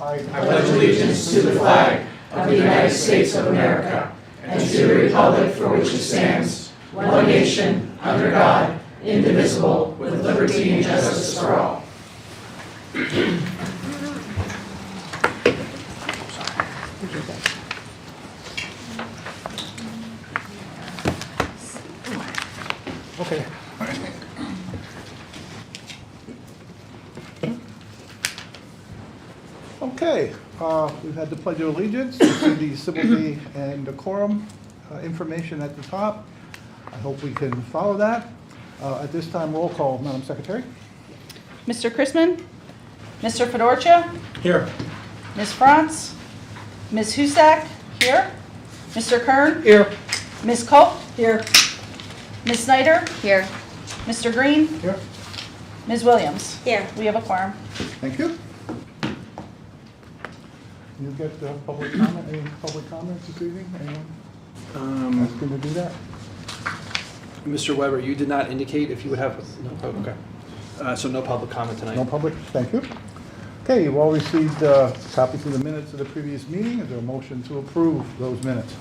I pledge allegiance to the flag of the United States of America and to the republic for which it stands, one nation, under God, indivisible, with liberty and justice for all. Okay. Okay, we've had the Pledge of Allegiance, you see the civility and decorum information at the top. I hope we can follow that. At this time, roll call, Madam Secretary. Mr. Chrisman? Mr. Fedorcha? Here. Ms. Franz? Ms. Husak? Here. Mr. Kern? Here. Ms. Culp? Here. Ms. Snyder? Here. Mr. Green? Here. Ms. Williams? Here. We have a quorum. Thank you. You get public comment, any public comments this evening? Anyone asking to do that? Mr. Weber, you did not indicate if you would have, no, okay. So no public comment tonight. No public, thank you. Okay, you've all received copies of the minutes of the previous meeting. Is there a motion to approve those minutes?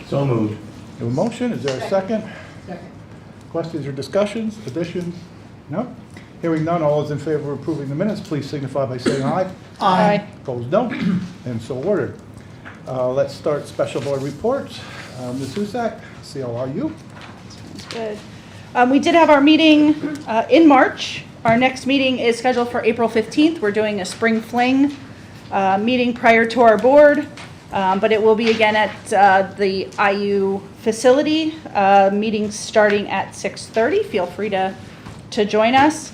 So moved. You have a motion, is there a second? Second. Questions or discussions, additions? No? Hearing none, all those in favor of approving the minutes, please signify by saying aye. Aye. Opposed, no. And so ordered. Let's start special board reports. Ms. Husak, CLRU. Good. We did have our meeting in March. Our next meeting is scheduled for April 15th. We're doing a spring fling meeting prior to our board, but it will be again at the IU facility, meeting starting at 6:30. Feel free to join us.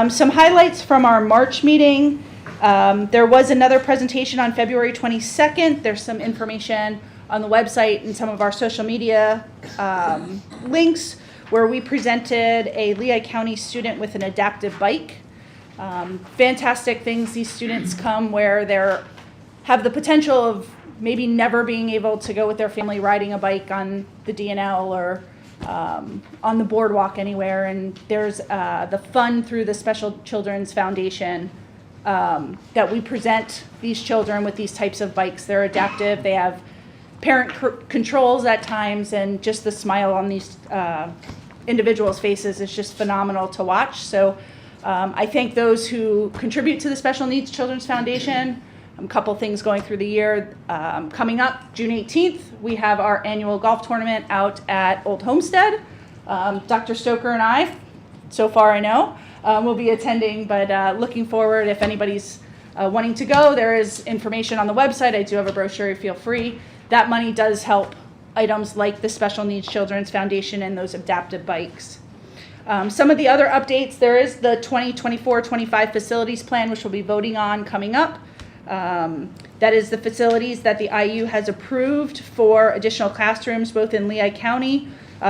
Some highlights from our March meeting. There was another presentation on February 22nd. There's some information on the website and some of our social media links where we presented a Lehigh County student with an adaptive bike. Fantastic things. These students come where they have the potential of maybe never being able to go with their family riding a bike on the DNL or on the boardwalk anywhere. And there's the fun through the Special Children's Foundation that we present these children with these types of bikes. They're adaptive. They have parent controls at times, and just the smile on these individuals' faces is just phenomenal to watch. So I thank those who contribute to the Special Needs Children's Foundation. A couple things going through the year. Coming up, June 18th, we have our annual golf tournament out at Old Homestead. Dr. Stoker and I, so far I know, will be attending, but looking forward. If anybody's wanting to go, there is information on the website. I do have a brochure, feel free. That money does help items like the Special Needs Children's Foundation and those adaptive bikes. Some of the other updates, there is the 2024-25 facilities plan, which we'll be voting on coming up. That is the facilities that the IU has approved for additional classrooms, both in Lehigh County,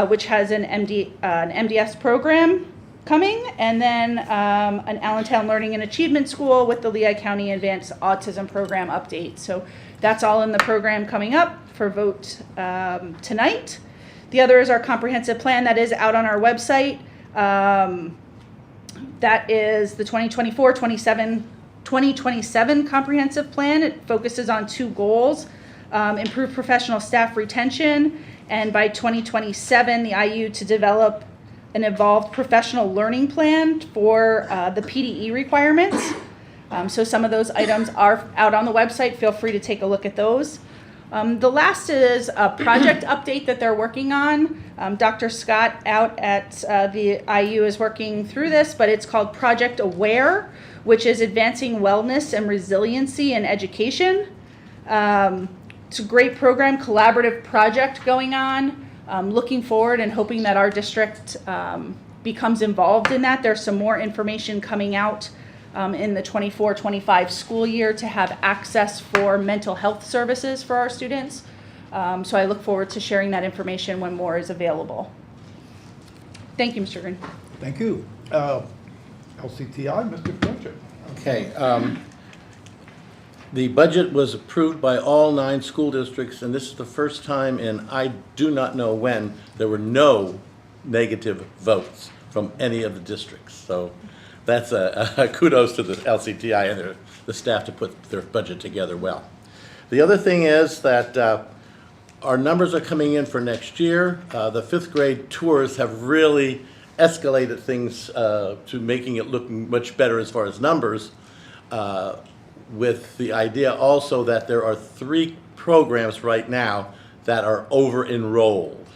which has an MDS program coming, and then an Allentown Learning and Achievement School with the Lehigh County Advanced Autism Program update. So that's all in the program coming up for vote tonight. The other is our comprehensive plan that is out on our website. That is the 2024-2027 comprehensive plan. It focuses on two goals: improve professional staff retention, and by 2027, the IU to develop an evolved professional learning plan for the PDE requirements. So some of those items are out on the website. Feel free to take a look at those. The last is a project update that they're working on. Dr. Scott out at the IU is working through this, but it's called Project Aware, which is advancing wellness and resiliency in education. It's a great program, collaborative project going on. Looking forward and hoping that our district becomes involved in that. There's some more information coming out in the 24-25 school year to have access for mental health services for our students. So I look forward to sharing that information when more is available. Thank you, Mr. Green. Thank you. LCTI, Mr. Fletcher. Okay. The budget was approved by all 9 school districts, and this is the first time in I do not know when there were no negative votes from any of the districts. So that's a kudos to the LCTI and the staff to put their budget together well. The other thing is that our numbers are coming in for next year. The fifth grade tours have really escalated things to making it look much better as far as numbers, with the idea also that there are 3 programs right now that are over-enrolled,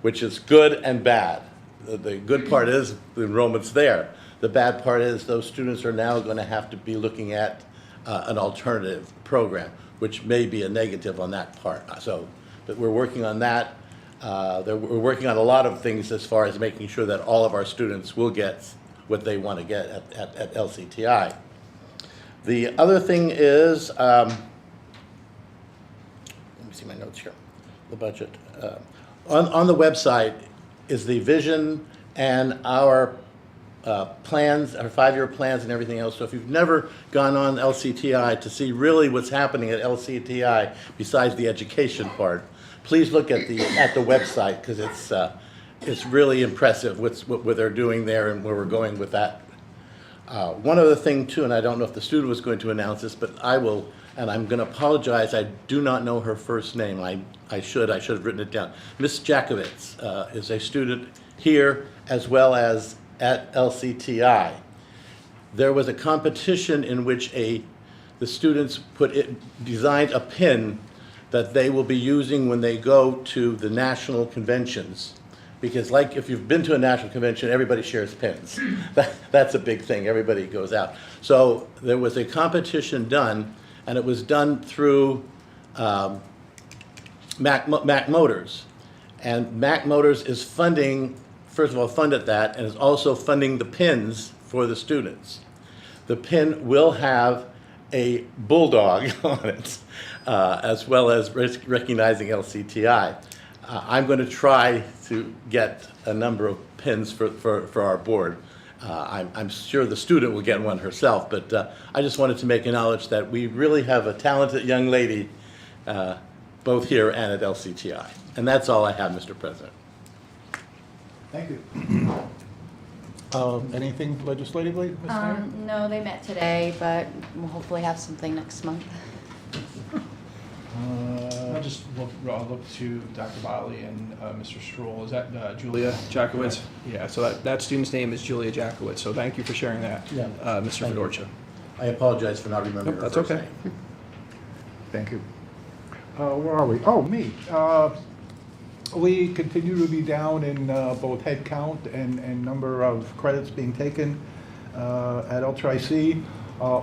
which is good and bad. The good part is the enrollment's there. The bad part is those students are now going to have to be looking at an alternative program, which may be a negative on that part. So, but we're working on that. We're working on a lot of things as far as making sure that all of our students will get what they want to get at LCTI. The other thing is, let me see my notes here, the budget. On the website is the vision and our plans, our 5-year plans and everything else. So if you've never gone on LCTI to see really what's happening at LCTI besides the education part, please look at the website, because it's really impressive what they're doing there and where we're going with that. One other thing too, and I don't know if the student was going to announce this, but I will, and I'm going to apologize. I do not know her first name. I should have written it down. Miss Jakowitz is a student here as well as at LCTI. There was a competition in which the students designed a pin that they will be using when they go to the national conventions. Because like if you've been to a national convention, everybody shares pins. That's a big thing, everybody goes out. So there was a competition done, and it was done through Mac Motors. And Mac Motors is funding, first of all, funded that, and is also funding the pins for the students. The pin will have a bulldog on it, as well as recognizing LCTI. I'm going to try to get a number of pins for our board. I'm sure the student will get one herself, but I just wanted to make a knowledge that we really have a talented young lady, both here and at LCTI. And that's all I have, Mr. President. Thank you. Anything legislatively, Ms. Mayor? No, they met today, but we'll hopefully have something next month. I'll look to Dr. Botley and Mr. Stroll. Is that Julia Jakowitz? Yeah, so that student's name is Julia Jakowitz, so thank you for sharing that, Yeah. Mr. Fedorcha. I apologize for not remembering her That's first okay. name. Thank you. Where are we? Oh, me. We continue to be down in both head count and number of credits being taken at LTRIC.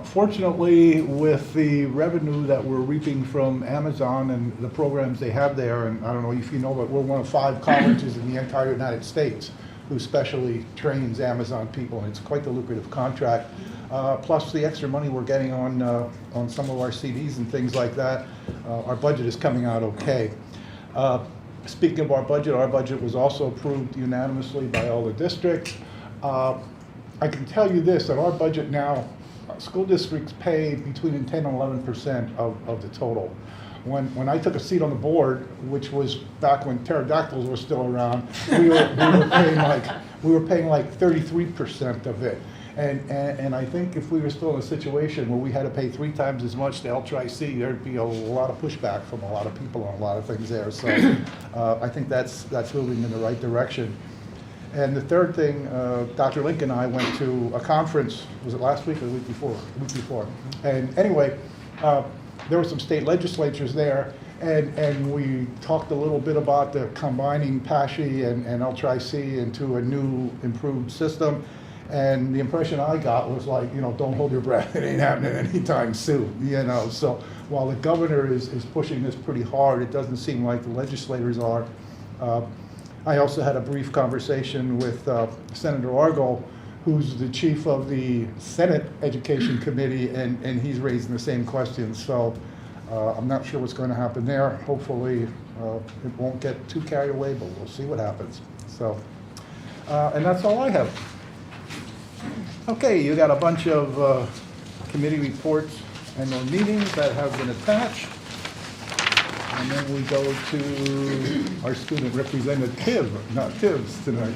Fortunately, with the revenue that we're reaping from Amazon and the programs they have there, and I don't know if you know, but we're one of 5 colleges in the entire United States who specially trains Amazon people, and it's quite the lucrative contract. Plus the extra money we're getting on some of our CDs and things like that, our budget is coming out okay. Speaking of our budget was also approved unanimously by all the districts. I can tell you this, that our budget now, school districts pay between 10 and 11% of the total. When I took a seat on the board, which was back when pterodactyls were still around, we were paying like 33% of it. And I think if we were still in a situation where we had to pay 3 times as much to LTRIC, there'd be a lot of pushback from a lot of people on a lot of things there. So I think that's moving in the right direction. And the third thing, Dr. Link and I went to a conference, was it last week or the week before? The week before. And anyway, there were some state legislatures there, and we talked a little bit about the combining PASHE and LTRIC into a new improved system. And the impression I got was like, don't hold your breath, it ain't happening anytime soon, So while the governor is pushing this pretty hard, it doesn't seem like the legislators are. I also had a brief conversation with Senator Argyle, who's the chief of the Senate Education Committee, and he's raising the same questions. So I'm not sure what's going to happen there. Hopefully it won't get too carried away, but we'll see what happens. So, and that's all I have. Okay, you got a bunch of committee reports and their meetings that have been attached. And then we go to our student representative, not Tibbs, tonight.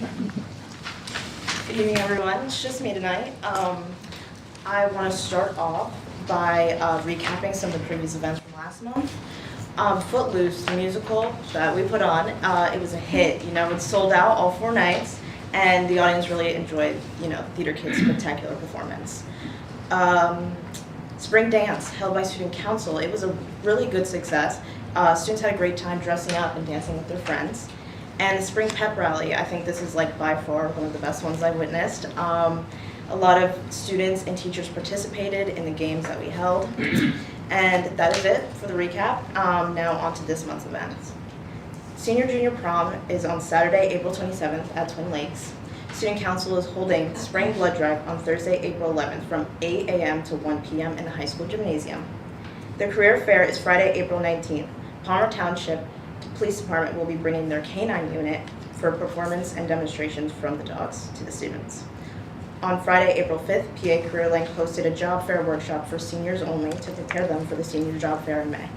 Good evening, everyone. It's just me tonight. I want to start off by recapping some of the previous events from last month. Footloose, the musical that we put on, it was a hit. You know, it sold out all 4 nights, and the audience really enjoyed, you know, Theater Kids' spectacular performance. Spring Dance, held by Student Council, it was a really good success. Students had a great time dressing up and dancing with their friends. And the Spring Pep Rally, I think this is like by far one of the best ones I've witnessed. A lot of students and teachers participated in the games that we held. And that is it for the recap. Now on to this month's events. Senior Junior Prom is on Saturday, April 27th at Twin Lakes. Student Council is holding Spring Blood Drive on Thursday, April 11th from 8 a.m. to 1 p.m. in the high school gymnasium. The Career Fair is Friday, April 19th. Palmer Township Police Department will be bringing their K-9 unit for performance and demonstrations from the dogs to the students. On Friday, April 5th, PA Career Link hosted a job fair workshop for seniors only to prepare them for the senior job fair in May.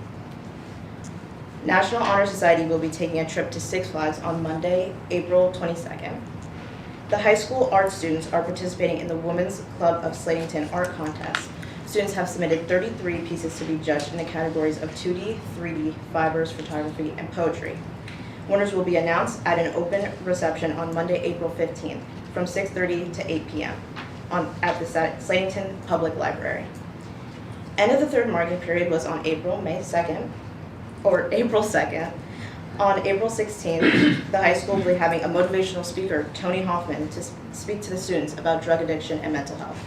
National Honor Society will be taking a trip to Six Flags on Monday, April 22nd. The high school art students are participating in the Women's Club of Slatington art contest. Students have submitted 33 pieces to be judged in the categories of 2D, 3D, fibers, photography, and poetry. Winners will be announced at an open reception on Monday, April 15th from 6:30 to 8 p.m. At the Slatington Public Library. End of the third marking period was on April 2nd. On April 16th, the high school will be having a motivational speaker, Tony Hoffman, to speak to the students about drug addiction and mental health.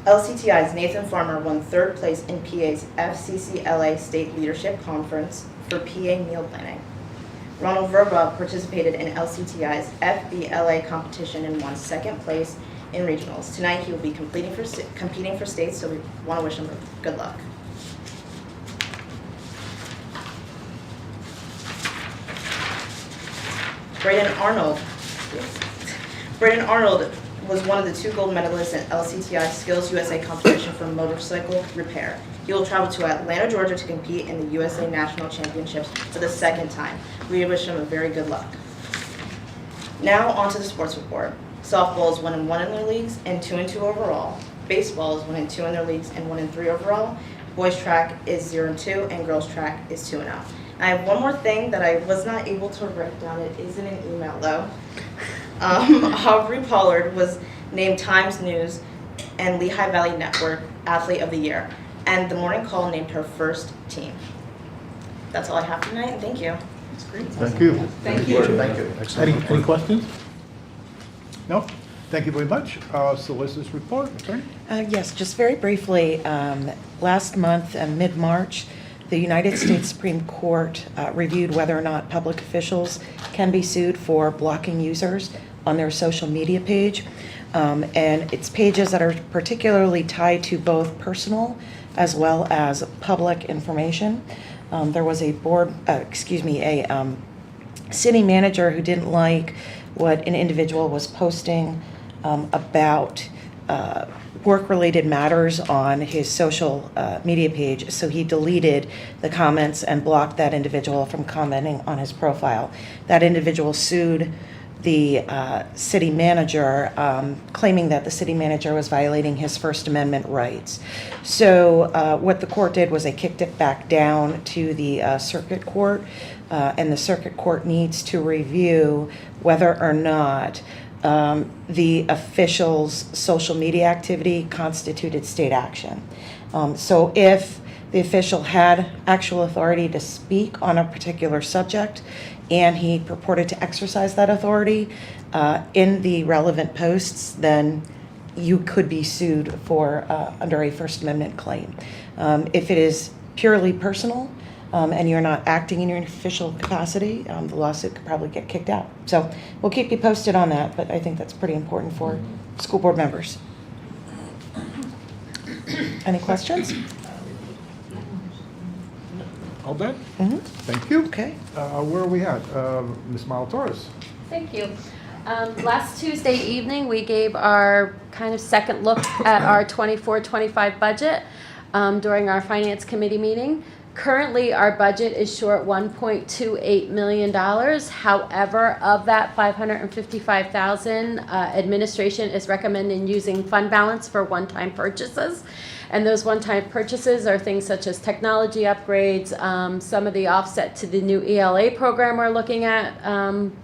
LCTI's Nathan Farmer won 3rd place in PA's FCCLA State Leadership Conference for PA meal planning. Ronald Verba participated in LCTI's FBLA competition and won 2nd place in regionals. Tonight he will be competing for states, so we want to wish him good luck. Braden Arnold was one of the 2 gold medalists in LCTI Skills USA competition for motorcycle repair. He will travel to Atlanta, Georgia to compete in the USA National Championships for the 2nd time. We wish him a very good luck. Now on to the sports report. Softball is 1-1 in their leagues and 2-2 overall. Baseball is 1-2 in their leagues and 1-3 overall. Boys track is 0-2 and girls track is 2-0. I have one more thing that I was not able to write down. It is in an email though. Aubrey Pollard was named Times News and Lehigh Valley Network Athlete of the Year, and the Morning Call named her first team. That's all I have tonight, and thank you. Thank you. Thank you. Thank you. Any questions? No? Thank you very much. Solicitor's report, attorney? Yes, just very briefly, last month, mid-March, the United States Supreme Court reviewed whether or not public officials can be sued for blocking users on their social media page. And it's pages that are particularly tied to both personal as well as public information. There was a city manager who didn't like what an individual was posting about work-related matters on his social media page, so he deleted the comments and blocked that individual from commenting on his profile. That individual sued the city manager, claiming that the city manager was violating his First Amendment rights. So what the court did was they kicked it back down to the circuit court, and the circuit court needs to review whether or not the official's social media activity constituted state action. So if the official had actual authority to speak on a particular subject and he purported to exercise that authority in the relevant posts, then you could be sued for under a First Amendment claim. If it is purely personal, and you're not acting in your official capacity, the lawsuit could probably get kicked out. So we'll keep you posted on that, but I think that's pretty important for school board members. Any questions? All done? Mm-hmm. Thank you. Okay. Where are we at? Ms. Malatoris? Thank you. Last Tuesday evening, we gave our kind of second look at our 24-25 budget during our Finance Committee meeting. Currently, our budget is short $1.28 million. However, of that $555,000, administration is recommending using fund balance for one-time purchases. And those one-time purchases are things such as technology upgrades, some of the offset to the new ELA program we're looking at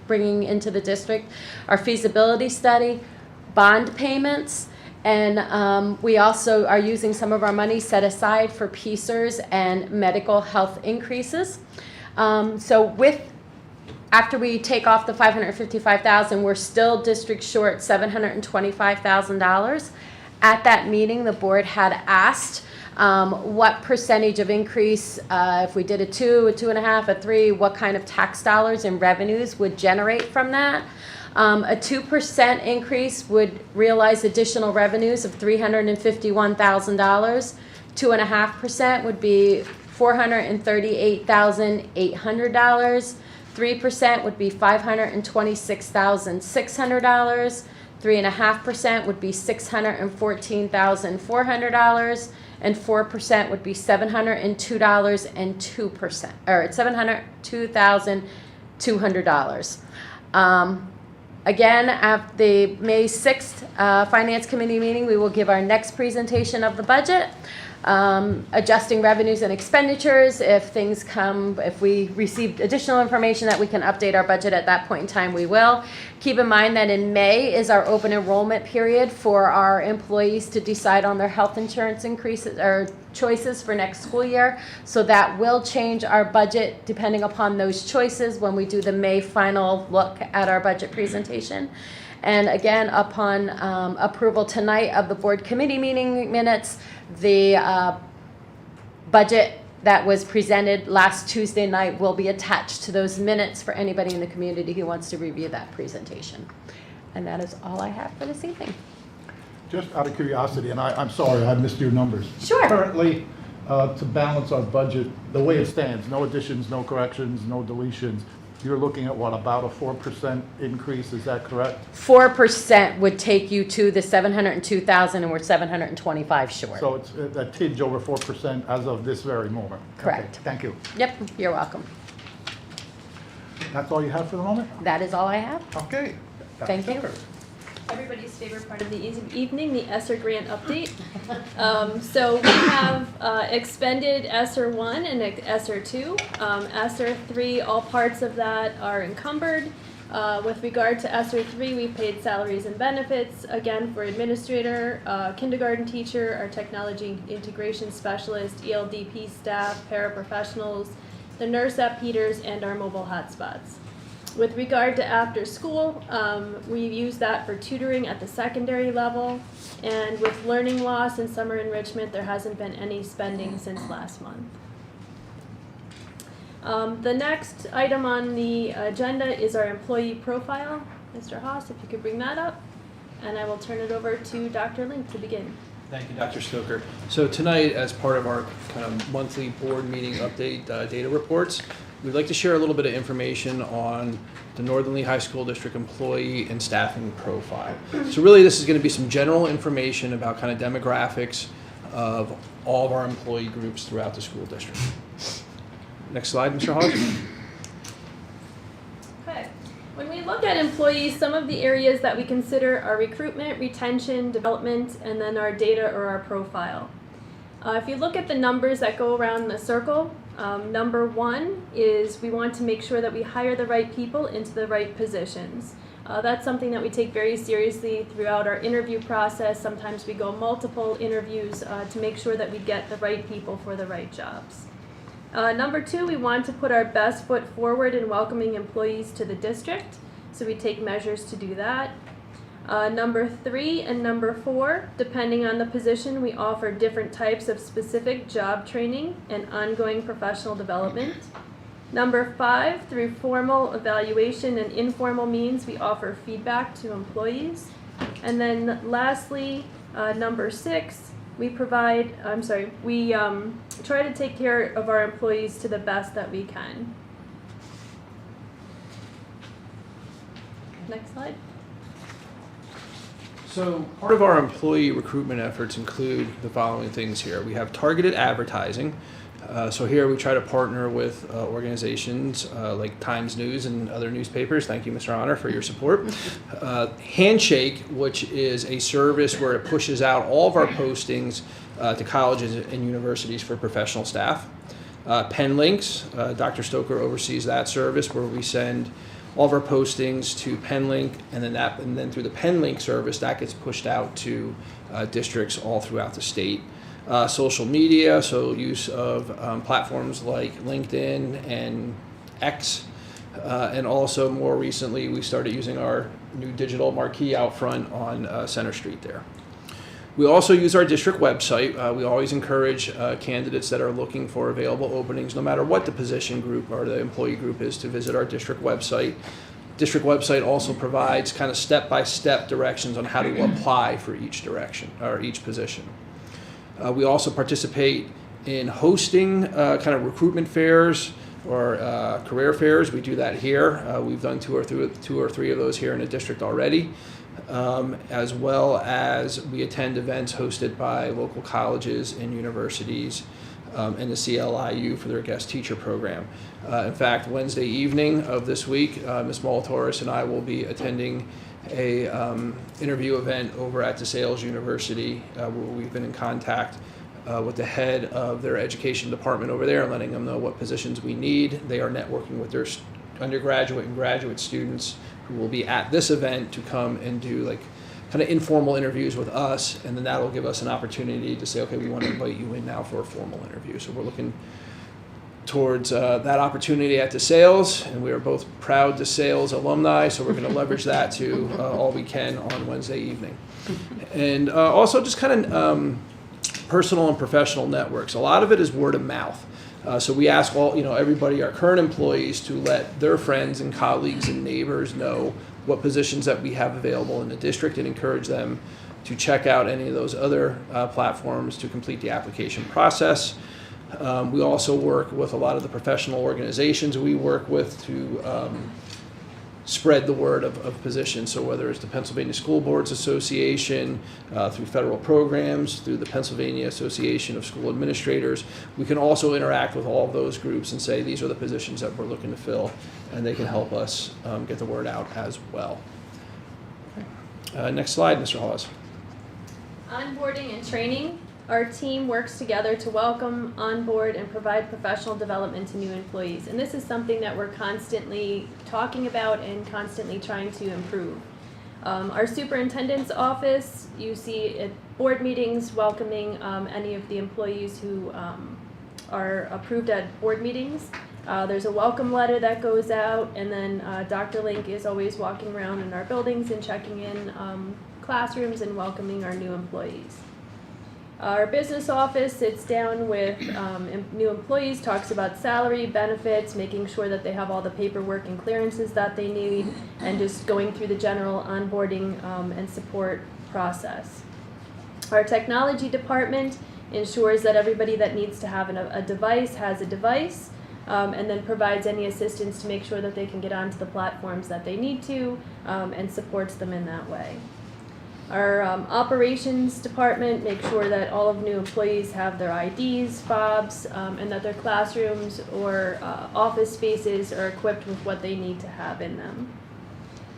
bringing into the district, our feasibility study, bond payments, and we also are using some of our money set aside for PCERS and medical health increases. After we take off the $555,000, we're still district short $725,000. At that meeting, the board had asked what percentage of increase, if we did a 2, a 2.5, a 3, what kind of tax dollars and revenues would generate from that. A 2% increase would realize additional revenues of $351,000. 2.5% would be $438,800. 3% would be $526,600. 3.5% would be $614,400, and 4% would be $702.02, or $702,200. Again, at the May 6th Finance Committee meeting, we will give our next presentation of the budget, adjusting revenues and expenditures. If things come, if we receive additional information that we can update our budget at that point in time, we will. Keep in mind that in May is our open enrollment period for our employees to decide on their health insurance increases or choices for next school year. So that will change our budget depending upon those choices when we do the May final look at our budget presentation. And again, upon approval tonight of the board committee meeting minutes, the budget that was presented last Tuesday night will be attached to those minutes for anybody in the community who wants to review that presentation. And that is all I have for this evening. Just out of curiosity, and I'm sorry, I missed your numbers. Sure. Currently, to balance our budget, the way it stands, no additions, no corrections, no deletions, you're looking at what, about a 4% increase, is that correct? 4% would take you to the 702,000, and we're 725 short. So it's a tinge over 4% as of this very moment? Correct. Okay, thank you. Yep, you're welcome. That's all you have for the moment? That is all I have. Okay. Thank you. Tucker. Everybody's favorite part of the evening, the ESSER grant update. So we have expended ESSER 1 and ESSER 2. ESSER 3, all parts of that are encumbered. With regard to ESSER 3, we paid salaries and benefits, again for administrator, kindergarten teacher, our technology integration specialist, ELDP staff, paraprofessionals, the nurse at Peters, and our mobile hotspots. With regard to after school, we've used that for tutoring at the secondary level, and with learning loss and summer enrichment, there hasn't been any spending since last month. The next item on the agenda is our employee profile. Mr. Haas, if you could bring that up, and I will turn it over to Dr. Link to begin. Thank you, Dr. Stoker. So tonight, as part of our kind of monthly board meeting update data reports, we'd like to share a little bit of information on the Northern Lehigh School District employee and staffing profile. So really, this is going to be some general information about kind of demographics of all of our employee groups throughout the school district. Next slide, Mr. Hodge. Okay. When we look at employees, some of the areas that we consider are recruitment, retention, development, and then our data or our profile. If you look at the numbers that go around the circle, number 1 is we want to make sure that we hire the right people into the right positions. That's something that we take very seriously throughout our interview process. Sometimes we go multiple interviews to make sure that we get the right people for the right jobs. Number 2, we want to put our best foot forward in welcoming employees to the district, so we take measures to do that. Number 3 and number 4, depending on the position, we offer different types of specific job training and ongoing professional development. Number 5, through formal evaluation and informal means, we offer feedback to employees. And then lastly, number 6, we try to take care of our employees to the best that we can. Next slide. So part of our employee recruitment efforts include the following things here. We have targeted advertising. So here we try to partner with organizations like Times News and other newspapers. Thank you, Mr. Honor, for your support. Handshake, which is a service where it pushes out all of our postings to colleges and universities for professional staff. Pen Links, Dr. Stoker oversees that service where we send all of our postings to PenLink, and then through the PenLink service, that gets pushed out to districts all throughout the state. Social media, so use of platforms like LinkedIn and X, and also more recently, we started using our new digital marquee out front on Center Street there. We also use our district website. We always encourage candidates that are looking for available openings, no matter what the position group or the employee group is, to visit our district website. District website also provides kind of step-by-step directions on how to apply for each direction or each position. We also participate in hosting kind of recruitment fairs or career fairs. We do that here. We've done two or three of those here in the district already. As well as we attend events hosted by local colleges and universities and the CLIU for their guest teacher program. In fact, Wednesday evening of this week, Ms. Molitoris and I will be attending a interview event over at DeSales University where we've been in contact with the head of their education department over there and letting them know what positions we need. They are networking with their undergraduate and graduate students who will be at this event to come and do like kind of informal interviews with us, and then that will give us an opportunity to say, okay, we want to invite you in now for a formal interview. So we're looking towards that opportunity at DeSales, and we are both proud DeSales alumni, so we're going to leverage that to all we can on Wednesday evening. And also just kind of personal and professional networks. A lot of it is word of mouth. So we ask everybody, our current employees, to let their friends and colleagues and neighbors know what positions that we have available in the district and encourage them to check out any of those other platforms to complete the application process. We also work with a lot of the professional organizations we work with to spread the word of positions. So whether it's the Pennsylvania School Boards Association, through federal programs, through the Pennsylvania Association of School Administrators, we can also interact with all of those groups and say these are the positions that we're looking to fill, and they can help us get the word out as well. Next slide, Mr. Hawes. Onboarding and training. Our team works together to welcome, onboard, and provide professional development to new employees. And this is something that we're constantly talking about and constantly trying to improve. Our superintendent's office, you see at board meetings welcoming any of the employees who are approved at board meetings. There's a welcome letter that goes out, and then Dr. Link is always walking around in our buildings and checking in classrooms and welcoming our new employees. Our business office sits down with new employees, talks about salary, benefits, making sure that they have all the paperwork and clearances that they need, and just going through the general onboarding and support process. Our technology department ensures that everybody that needs to have a device has a device, and then provides any assistance to make sure that they can get onto the platforms that they need to, and supports them in that way. Our operations department makes sure that all of new employees have their IDs, fobs, and that their classrooms or office spaces are equipped with what they need to have in them.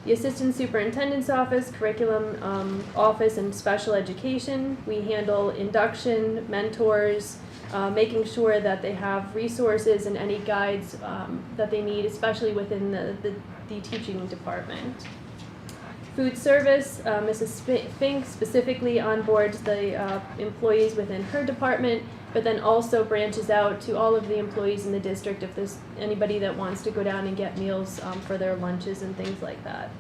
The assistant superintendent's office, curriculum office, and special education, we handle induction, mentors, making sure that they have resources and any guides that they need, especially within the teaching department. Food service, Mrs. Fink specifically onboards the employees within her department, but then also branches out to all of the employees in the district if there's anybody that wants to go down and get meals for their lunches and things like that.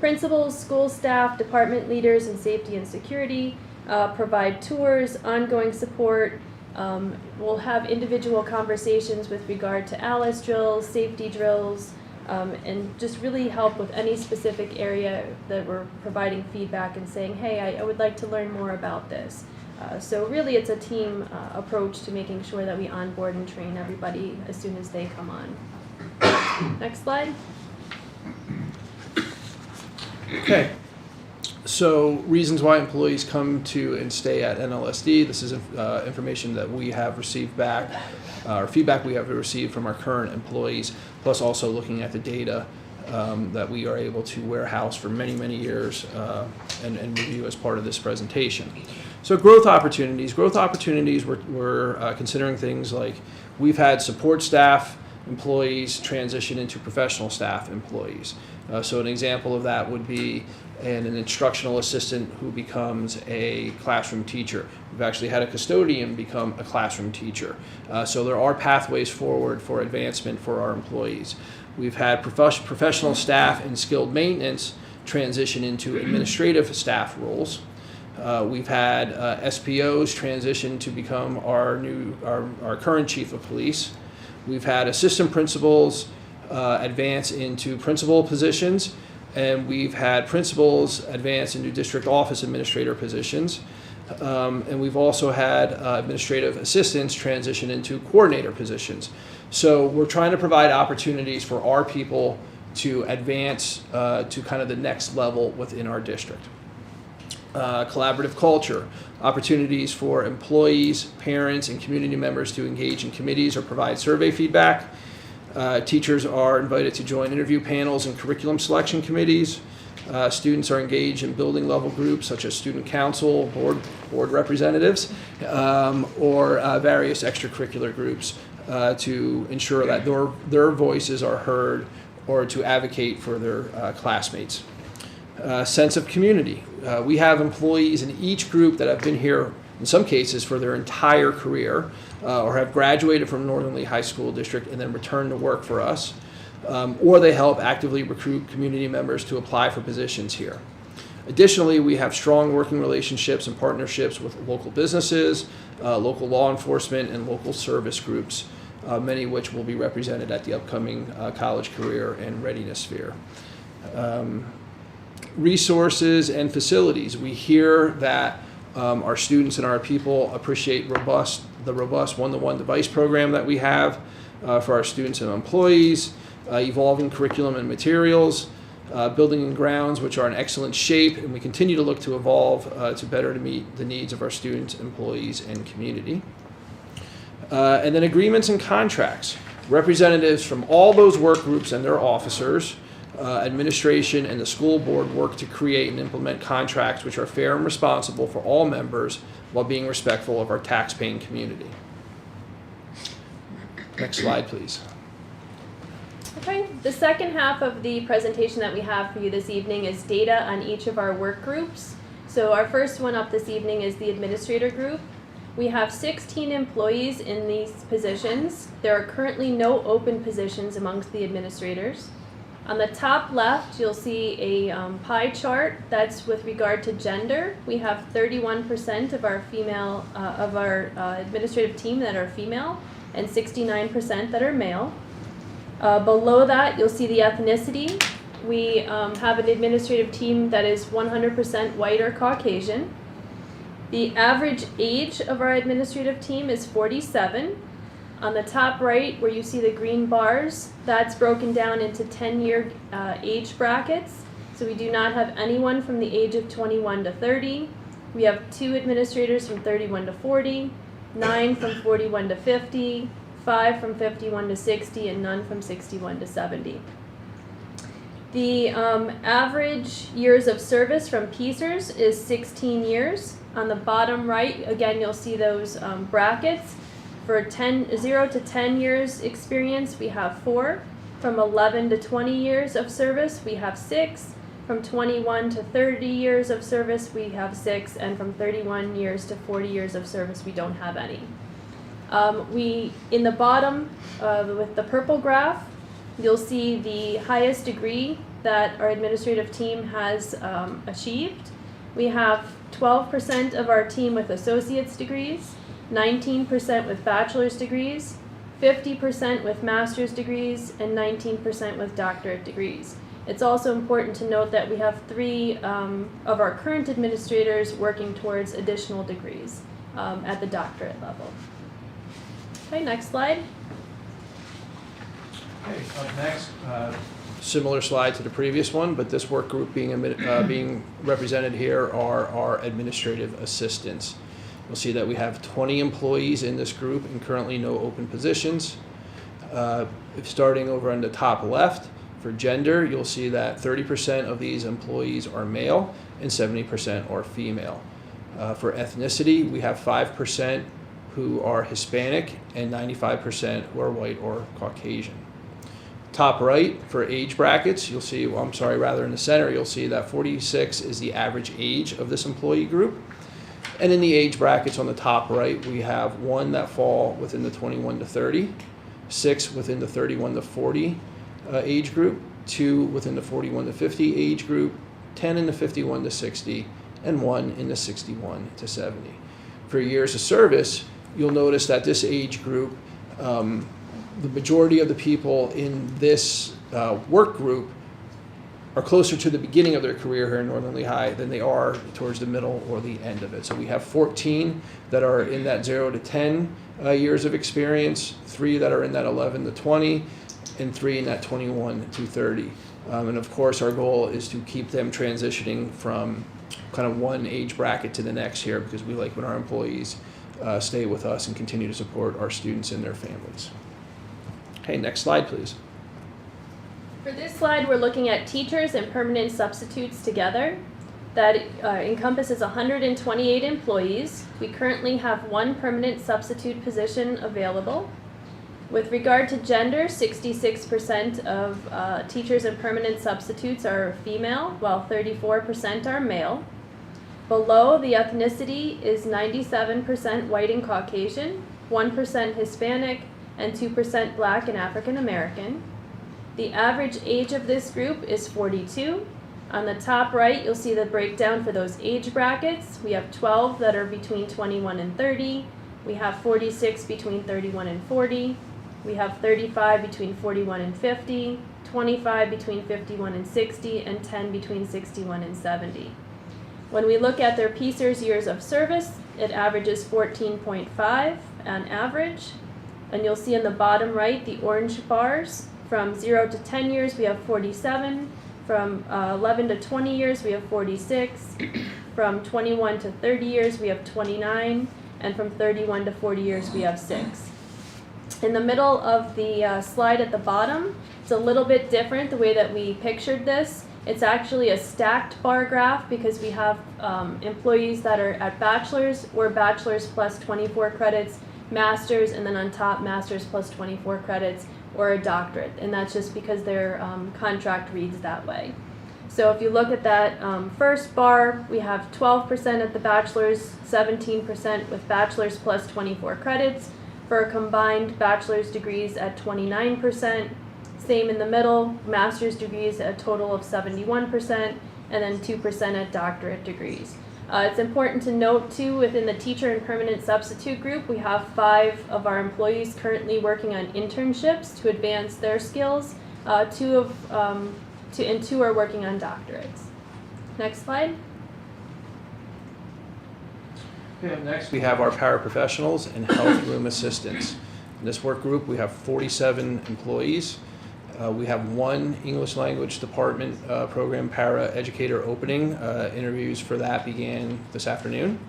Principals, school staff, department leaders, and safety and security provide tours, ongoing support. We'll have individual conversations with regard to ALICE drills, safety drills, and just really help with any specific area that we're providing feedback and saying, hey, I would like to learn more about this. So really it's a team approach to making sure that we onboard and train everybody as soon as they come on. Next slide. Okay. So reasons why employees come to and stay at NLSD. This is information that we have received back, or feedback we have received from our current employees, plus also looking at the data that we are able to warehouse for many, many years and review as part of this presentation. So growth opportunities. Growth opportunities, we're considering things like we've had support staff employees transition into professional staff employees. So an example of that would be an instructional assistant who becomes a classroom teacher. We've actually had a custodian become a classroom teacher. So there are pathways forward for advancement for our employees. We've had professional staff in skilled maintenance transition into administrative staff roles. We've had SPOs transition to become our current chief of police. We've had assistant principals advance into principal positions, and we've had principals advance into district office administrator positions. And we've also had administrative assistants transition into coordinator positions. So we're trying to provide opportunities for our people to advance to kind of the next level within our district. Collaborative culture, opportunities for employees, parents, and community members to engage in committees or provide survey feedback. Teachers are invited to join interview panels and curriculum selection committees. Students are engaged in building level groups such as student council, board representatives, or various extracurricular groups to ensure that their voices are heard or to advocate for their classmates. Sense of community. We have employees in each group that have been here, in some cases, for their entire career, or have graduated from Northern Lehigh School District and then returned to work for us, or they help actively recruit community members to apply for positions here. Additionally, we have strong working relationships and partnerships with local businesses, local law enforcement, and local service groups, many of which will be represented at the upcoming college career and readiness fair. Resources and facilities. We hear that our students and our people appreciate the robust one-to-one device program that we have for our students and employees, evolving curriculum and materials, building and grounds which are in excellent shape, and we continue to look to evolve to better to meet the needs of our students, employees, and community. And then agreements and contracts. Representatives from all those work groups and their officers, administration, and the school board work to create and implement contracts which are fair and responsible for all members while being respectful of our tax-paying community. Next slide, please. Okay, the second half of the presentation that we have for you this evening is data on each of our work groups. So our first one up this evening is the administrator group. We have 16 employees in these positions. There are currently no open positions amongst the administrators. On the top left, you'll see a pie chart that's with regard to gender. We have 31% of our female, administrative team that are female, and 69% that are male. Below that, you'll see the ethnicity. We have an administrative team that is 100% white or Caucasian. The average age of our administrative team is 47. On the top right, where you see the green bars, that's broken down into 10-year age brackets. So we do not have anyone from the age of 21 to 30. We have 2 administrators from 31 to 40, 9 from 41 to 50, 5 from 51 to 60, and none from 61 to 70. The average years of service from PSERS is 16 years. On the bottom right, again, you'll see those brackets. For 0 to 10 years experience, we have 4. From 11 to 20 years of service, we have 6. From 21 to 30 years of service, we have 6. And from 31 years to 40 years of service, we don't have any. In the bottom, with the purple graph, you'll see the highest degree that our administrative team has achieved. We have 12% of our team with associate's degrees, 19% with bachelor's degrees, 50% with master's degrees, and 19% with doctorate degrees. It's also important to note that we have 3 of our current administrators working towards additional degrees at the doctorate level. Okay, next slide. Okay, up next, similar slide to the previous one, but this work group being represented here are our administrative assistants. You'll see that we have 20 employees in this group and currently no open positions. Starting over on the top left, for gender, you'll see that 30% of these employees are male and 70% are female. For ethnicity, we have 5% who are Hispanic and 95% who are white or Caucasian. Top right, for age brackets, you'll see, in the center, you'll see that 46 is the average age of this employee group. And in the age brackets on the top right, we have 1 that fall within the 21 to 30, 6 within the 31 to 40 age group, 2 within the 41 to 50 age group, 10 in the 51 to 60, and 1 in the 61 to 70. For years of service, you'll notice that this age group, the majority of the people in this work group are closer to the beginning of their career here in Northern Lehigh than they are towards the middle or the end of it. So we have 14 that are in that 0 to 10 years of experience, 3 that are in that 11 to 20, and 3 in that 21 to 30. And of course, our goal is to keep them transitioning from kind of one age bracket to the next here, because we like when our employees stay with us and continue to support our students and their families. Okay, next slide, please. For this slide, we're looking at teachers and permanent substitutes together. That encompasses 128 employees. We currently have 1 permanent substitute position available. With regard to gender, 66% of teachers and permanent substitutes are female, while 34% are male. Below, the ethnicity is 97% white and Caucasian, 1% Hispanic, and 2% Black and African American. The average age of this group is 42. On the top right, you'll see the breakdown for those age brackets. We have 12 that are between 21 and 30. We have 46 between 31 and 40. We have 35 between 41 and 50, 25 between 51 and 60, and 10 between 61 and 70. When we look at their PSERS years of service, it averages 14.5 on average. And you'll see in the bottom right, the orange bars. From 0 to 10 years, we have 47. From 11 to 20 years, we have 46. From 21 to 30 years, we have 29. And from 31 to 40 years, we have 6. In the middle of the slide at the bottom, it's a little bit different the way that we pictured this. It's actually a stacked bar graph because we have employees that are at bachelor's or bachelor's plus 24 credits, master's, and then on top master's plus 24 credits, or a doctorate, and that's just because their contract reads that way. So if you look at that first bar, we have 12% at the bachelor's, 17% with bachelor's plus 24 credits, for a combined bachelor's degrees at 29%. Same in the middle, master's degrees at a total of 71%, and then 2% at doctorate degrees. It's important to note too, within the teacher and permanent substitute group, we have 5 of our employees currently working on internships to advance their skills. 2 are working on doctorates. Next slide. Okay, next we have our paraprofessionals and health room assistants. In this work group, we have 47 employees. We have 1 English language department program para-educator opening. Interviews for that began this afternoon.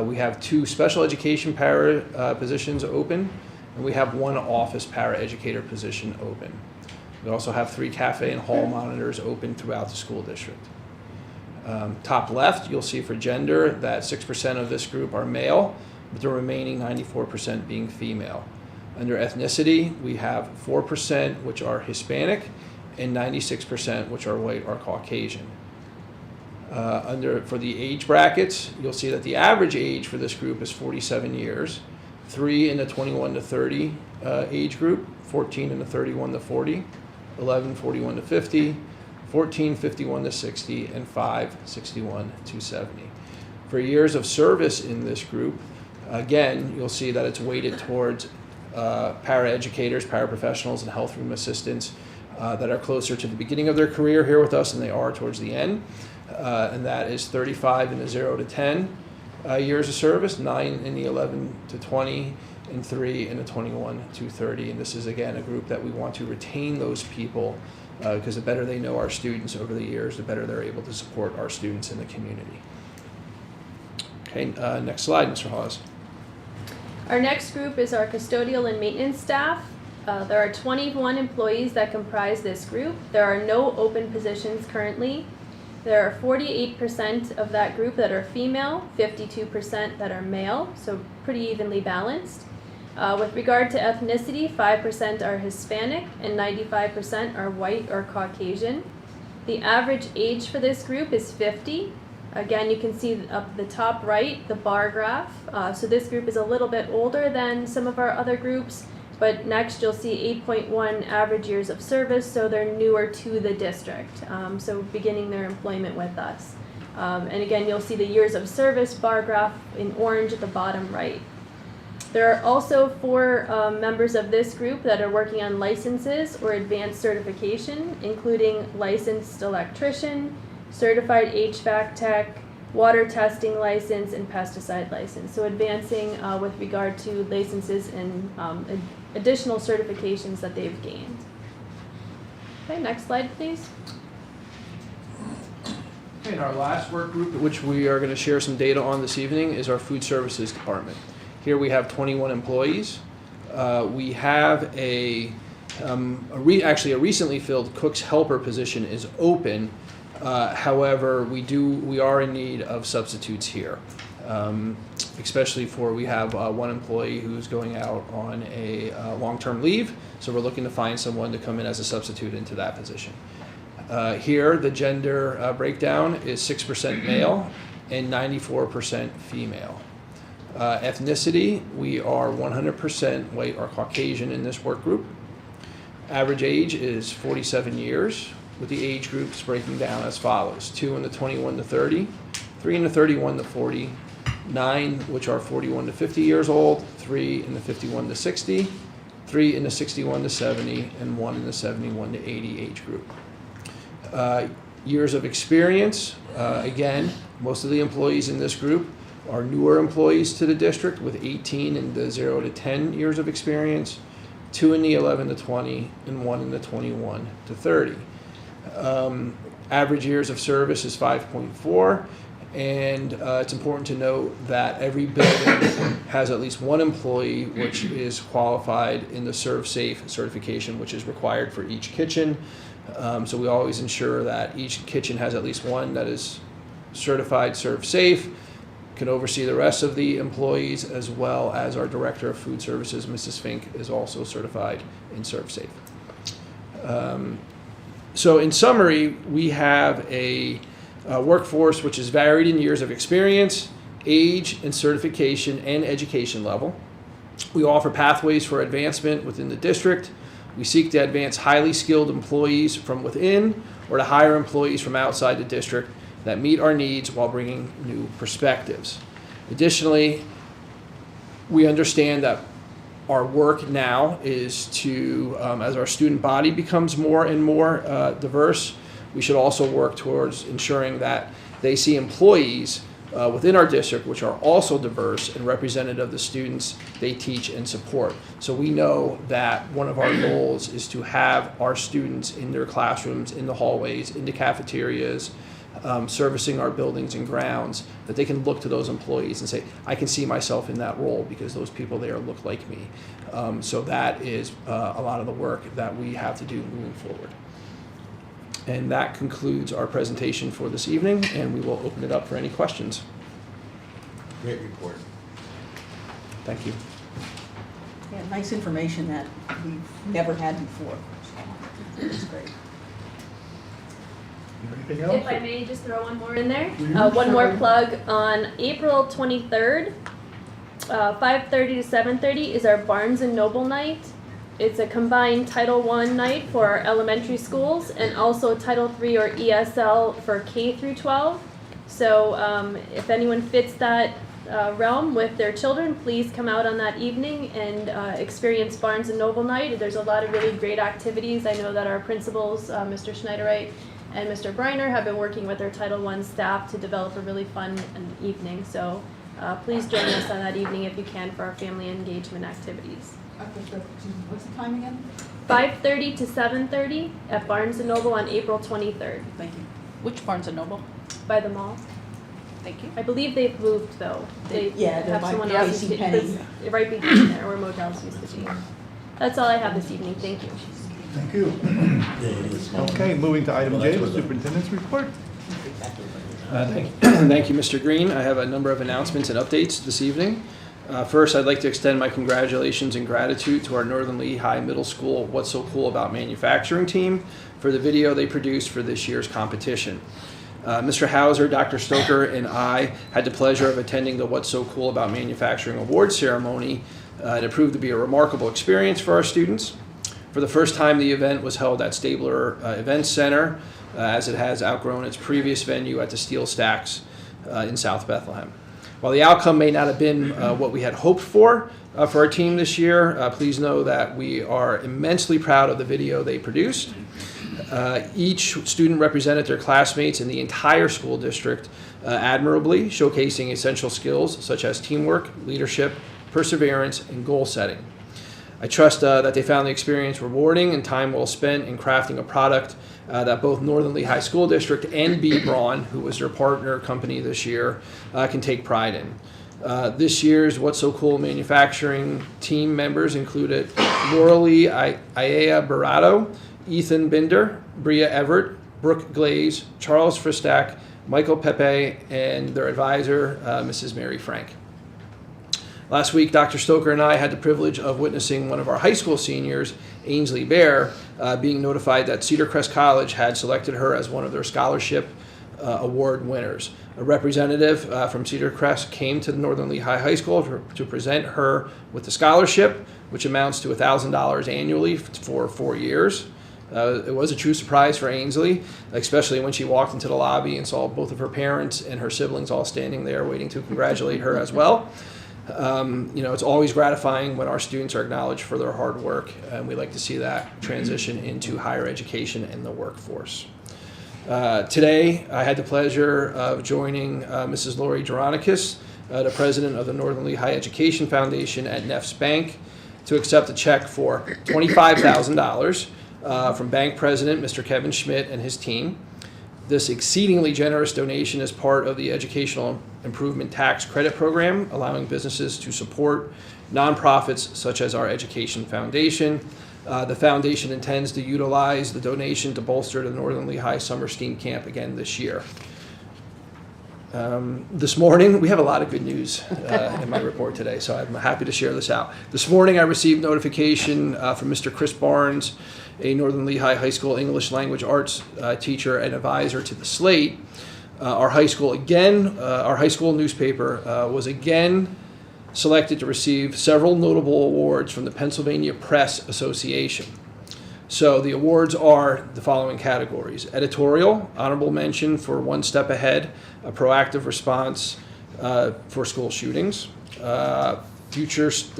We have 2 special education para positions open, and we have 1 office para-educator position open. We also have 3 cafe and hall monitors open throughout the school district. Top left, you'll see for gender that 6% of this group are male, with the remaining 94% being female. Under ethnicity, we have 4% which are Hispanic and 96% which are white or Caucasian. For the age brackets, you'll see that the average age for this group is 47 years, 3 in the 21 to 30 age group, 14 in the 31 to 40, 11 41 to 50, 14 51 to 60, and 5 61 to 70. For years of service in this group, again, you'll see that it's weighted towards para-educators, paraprofessionals, and health room assistants that are closer to the beginning of their career here with us than they are towards the end. And that is 35 in the 0 to 10 years of service, 9 in the 11 to 20, and 3 in the 21 to 30. And this is, again, a group that we want to retain those people because the better they know our students over the years, the better they're able to support our students in the community. Okay, next slide, Mr. Hawes. Our next group is our custodial and maintenance staff. There are 21 employees that comprise this group. There are no open positions currently. There are 48% of that group that are female, 52% that are male, so pretty evenly balanced. With regard to ethnicity, 5% are Hispanic and 95% are white or Caucasian. The average age for this group is 50. Again, you can see up the top right, the bar graph. So this group is a little bit older than some of our other groups, but next you'll see 8.1 average years of service, so they're newer to the district, so beginning their employment with us. And again, you'll see the years of service bar graph in orange at the bottom right. There are also 4 members of this group that are working on licenses or advanced certification, including licensed electrician, certified HVAC tech, water testing license, and pesticide license. So advancing with regard to licenses and additional certifications that they've gained. Okay, next slide, please. Okay, and our last work group, which we are going to share some data on this evening, is our food services department. Here we have 21 employees. We have actually a recently filled cook's helper position is open. However, we are in need of substitutes here, especially we have one employee who's going out on a long-term leave, so we're looking to find someone to come in as a substitute into that position. Here, the gender breakdown is 6% male and 94% female. Ethnicity, we are 100% white or Caucasian in this work group. Average age is 47 years. With the age groups breaking down as follows: 2 in the 21 to 30, 3 in the 31 to 40, 9 which are 41 to 50 years old, 3 in the 51 to 60, 3 in the 61 to 70, and 1 in the 71 to 80 age group. Years of experience, again, most of the employees in this group are newer employees to the district with 18 in the 0 to 10 years of experience, 2 in the 11 to 20, and 1 in the 21 to 30. Average years of service is 5.4, and it's important to note that every building has at least one employee which is qualified in the Serve Safe certification, which is required for each kitchen. So we always ensure that each kitchen has at least one that is certified Serve Safe, can oversee the rest of the employees, as well as our Director of Food Services, Mrs. Fink, is also certified in Serve Safe. So in summary, we have a workforce which is varied in years of experience, age, and certification and education level. We offer pathways for advancement within the district. We seek to advance highly skilled employees from within or to hire employees from outside the district that meet our needs while bringing new perspectives. Additionally, we understand that our work now is to, as our student body becomes more and more diverse, we should also work towards ensuring that they see employees within our district which are also diverse and representative of the students they teach and support. So we know that one of our goals is to have our students in their classrooms, in the hallways, in the cafeterias, servicing our buildings and grounds, that they can look to those employees and say, I can see myself in that role because those people there look like me. So that is a lot of the work that we have to do moving forward. And that concludes our presentation for this evening, and we will open it up for any questions. Great report. Thank you. Yeah, nice information that we've never had before. So, it's great. Anything else? If I may just throw one more in there. Mhm. One more plug. On April 23rd, 5:30 to 7:30 is our Barnes & Noble night. It's a combined Title I night for our elementary schools and also Title III or ESL for K through 12. So if anyone fits that realm with their children, please come out on that evening and experience Barnes & Noble night. There's a lot of really great activities. I know that our principals, Mr. Schneiderite and Mr. Briner, have been working with their Title I staff to develop a really fun evening. So Please join us on that evening if you can for our family engagement activities. What's the time again? 5:30 to 7:30 at Barnes & Noble on April 23rd Thank you. Which Barnes and Noble? by the mall. Thank you. I believe they've moved though. They Yeah, they're have by someone the else JC Penney. right behind there where motels used to be. That's all I have this evening. Thank you. Thank you. Okay, moving to item J, the superintendent's report. Thank you, Mr. Green. I have a number of announcements and updates this evening. First, I'd like to extend my congratulations and gratitude to our Northern Lehigh Middle School What's So Cool About Manufacturing team for the video they produced for this year's competition. Mr. Hauser, Dr. Stoker, and I had the pleasure of attending the What's So Cool About Manufacturing Awards ceremony. It proved to be a remarkable experience for our students. For the first time, the event was held at Stabler Events Center, as it has outgrown its previous venue at the Steel Stacks in South Bethlehem. While the outcome may not have been what we had hoped for our team this year, please know that we are immensely proud of the video they produced. Each student represented their classmates in the entire school district admirably, showcasing essential skills such as teamwork, leadership, perseverance, and goal setting. I trust that they found the experience rewarding and time well spent in crafting a product that both Northern Lehigh School District and B. Braun, who was their partner company this year, can take pride in. This year's What's So Cool manufacturing team members included Lauralee Iea Barato, Ethan Binder, Bria Everett, Brooke Glaze, Charles Fristack, Michael Pepe, and their advisor, Mrs. Mary Frank. Last week, Dr. Stoker and I had the privilege of witnessing one of our high school seniors, Ainsley Bear, being notified that Cedar Crest College had selected her as one of their scholarship award winners. A representative from Cedar Crest came to the Northern Lehigh High School to present her with the scholarship, which amounts to $1,000 annually for 4 years. It was a true surprise for Ainsley, especially when she walked into the lobby and saw both of her parents and her siblings all standing there waiting to congratulate her as well. It's always gratifying when our students are acknowledged for their hard work, and we like to see that transition into higher education and the workforce. Today, I had the pleasure of joining Mrs. Lori Geronicus, the president of the Northern Lehigh Education Foundation at Neff's Bank, to accept a check for $25,000 from bank president Mr. Kevin Schmidt and his team. This exceedingly generous donation is part of the Educational Improvement Tax Credit Program, allowing businesses to support nonprofits such as our Education Foundation. The foundation intends to utilize the donation to bolster the Northern Lehigh Summer STEAM Camp again this year. This morning, we have a lot of good news in my report today, so I'm happy to share this out. This morning, I received notification from Mr. Chris Barnes, a Northern Lehigh High School English Language Arts teacher and advisor to the Slate. Our high school newspaper was again selected to receive several notable awards from the Pennsylvania Press Association. So the awards are the following categories: editorial, honorable mention for One Step Ahead, a proactive response for school shootings. The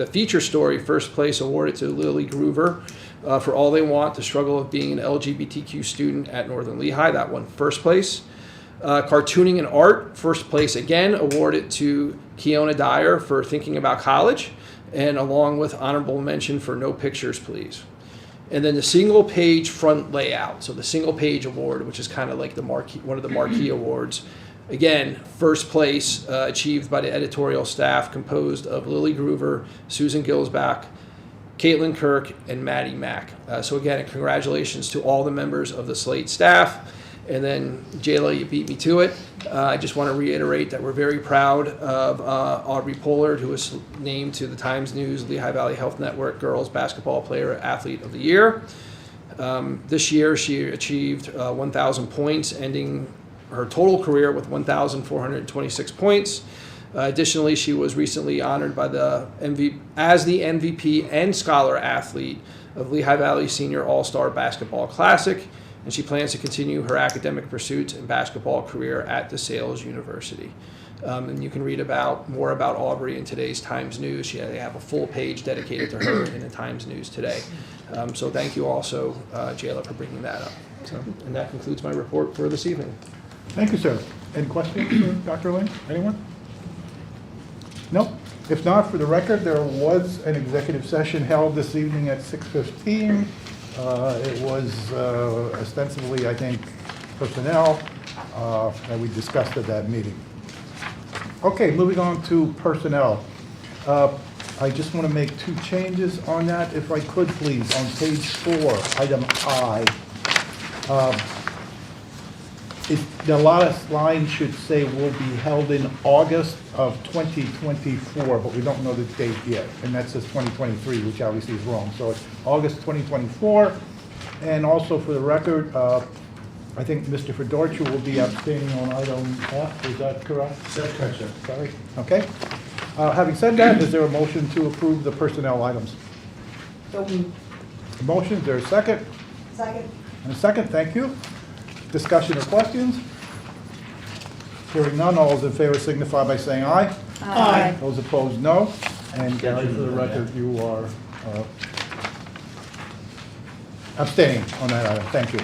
feature story, first place, awarded to Lily Groover for All They Want, the struggle of being an LGBTQ student at Northern Lehigh. That won first place. Cartooning and art, first place again, awarded to Keona Dyer for Thinking About College, and along with honorable mention for No Pictures, Please. And then the single page front layout, so the single page award, which is kind of like the marquee, one of the marquee awards. Again, first place achieved by the editorial staff composed of Lily Groover, Susan Gilsbach, Caitlin Kirk, and Maddie Mack. So again, congratulations to all the members of the Slate staff. And then, Jayla, you beat me to it. I just want to reiterate that we're very proud of Aubrey Pollard, who was named to the Times News Lehigh Valley Health Network Girls Basketball Player Athlete of the Year. This year, she achieved 1,000 points, ending her total career with 1,426 points. Additionally, she was recently honored by as the MVP and Scholar Athlete of Lehigh Valley Senior All-Star Basketball Classic, and she plans to continue her academic pursuits and basketball career at DeSales University. And you can read more about Aubrey in today's Times News. They have a full page dedicated to her in the Times News today. So thank you also, Jayla, for bringing that up. And that concludes my report for this evening. Thank you, sir. Any questions for Dr. Lynn? Anyone? If not, for the record, there was an executive session held this evening at 6:15. It was ostensibly, I think, personnel, and we discussed at that meeting. Okay, moving on to personnel. I just want to make 2 changes on that, if I could, please. On page 4, item I. A lot of lines should say will be held in August of 2024, but we don't know the date yet. And that says 2023, which obviously is wrong. So it's August 2024. And also for the record, I think Mr. Fedorcha will be abstaining on item F. Is that correct? That's correct, sir. Sorry. Okay. Having said that, is there a motion to approve the personnel items? So moved. A motion, is there a second? Second. And a second, thank you. Discussion or questions? Hearing none, all those in favor signify by saying aye. Aye. Those opposed, no. And Gary, for the record, you are abstaining on that item. Thank you.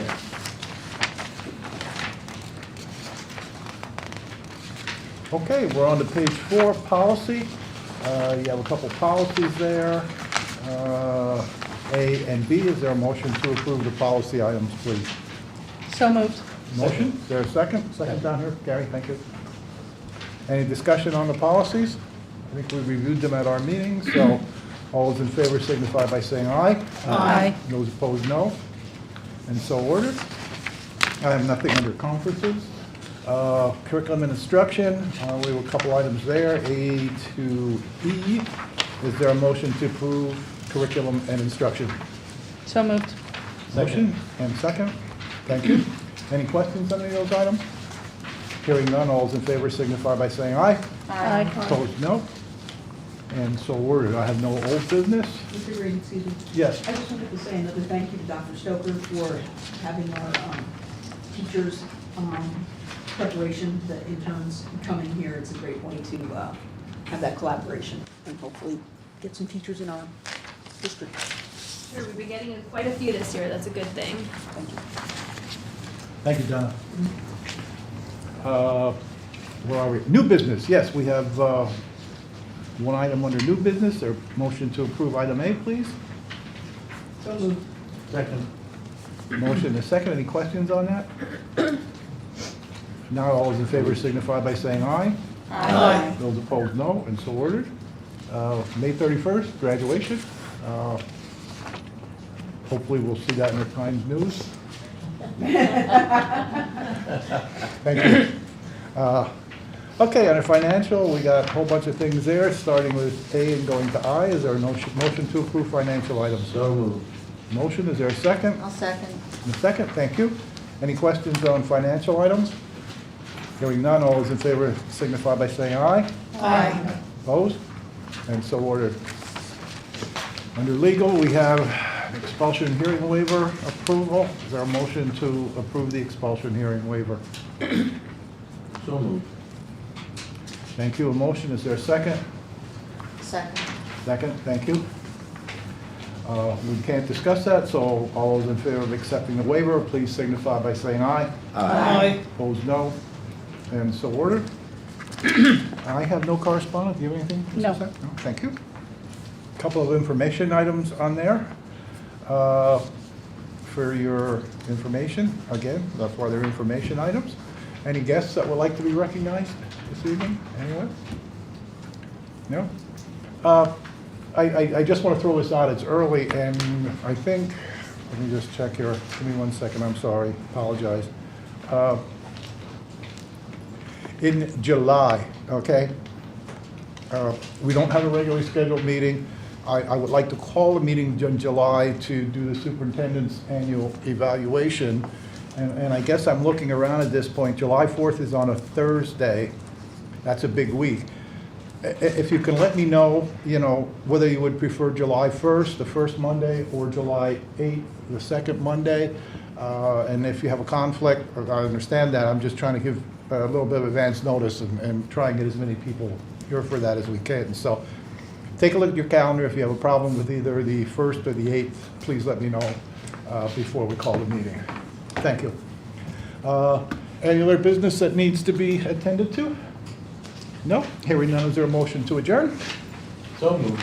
Okay, we're on to page 4, policy. You have a couple policies there, A and B. Is there a motion to approve the policy items, please? So moved. Motion, is there a second? Second down here, Gary, thank you. Any discussion on the policies? I think we reviewed them at our meeting, so all those in favor signify by saying aye. Aye. Those opposed, no. And so ordered. I have nothing under conferences. Curriculum and instruction, we have a couple items there, A to E. Is there a motion to approve curriculum and instruction? So moved. Motion and second. Thank you. Any questions on any of those items? Hearing none, all those in favor signify by saying aye. Aye. Opposed, no. And so ordered. I have no old business. Mr. Green, excuse me. Yes. I just wanted to say another thank you to Dr. Stoker for having our teachers' preparation, the interns coming here. It's a great way to have that collaboration and hopefully get some teachers in our district. Sure, we'll be getting in quite a few this year. That's a good thing. Thank you. Thank you, Donna. Where are we? New business. Yes, we have one item under new business. Or motion to approve item A, please. So moved. Second. Motion and a second. Any questions on that? Now, all those in favor signify by saying aye. Aye. Those opposed, no, and so ordered. May 31st, graduation. Hopefully, we'll see that in the Times News. Thank you. Okay, under financial, we got a whole bunch of things there, starting with A and going to I. Is there a motion to approve financial items? So moved. Motion, is there a second? I'll second. A second, thank you. Any questions on financial items? Hearing none, all those in favor signify by saying aye. Aye. Opposed? And so ordered. Under legal, we have expulsion hearing waiver approval. Is there a motion to approve the expulsion hearing waiver? So moved. Thank you. A motion, is there a second? Second. Second, thank you. We can't discuss that, so all those in favor of accepting the waiver, please signify by saying aye. Aye. Opposed, no. And so ordered. I have no correspondence. Do you have anything? Mr. No. Sec? No, thank you. Couple of information items on there. For your information, again, that's why they're information items. Any guests that would like to be recognized this evening? Anyone? No? I just want to throw this out. It's early, and I think, let me just check here. Give me 1 second. I'm sorry. Apologize. In July, okay? We don't have a regularly scheduled meeting. I would like to call a meeting in July to do the superintendent's annual evaluation. And I guess I'm looking around at this point. July 4th is on a Thursday. That's a big week. If you can let me know, whether you would prefer July 1st, the first Monday, or July 8th, the second Monday. And if you have a conflict, I understand that. I'm just trying to give a little bit of advance notice and try and get as many people here for that as we can. So take a look at your calendar. If you have a problem with either the 1st or the 8th, please let me know before we call the meeting. Thank you. Any other business that needs to be attended to? No? Hearing none, is there a motion to adjourn? So moved.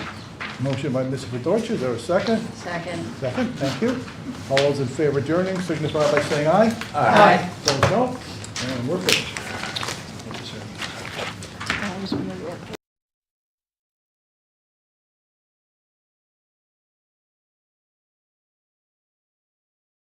Motion by Mr. Fedorcha, is there a second? Second. Second, thank you. All those in favor of adjourning signify by saying aye. Aye. Opposed, no. And we're finished. That was New York.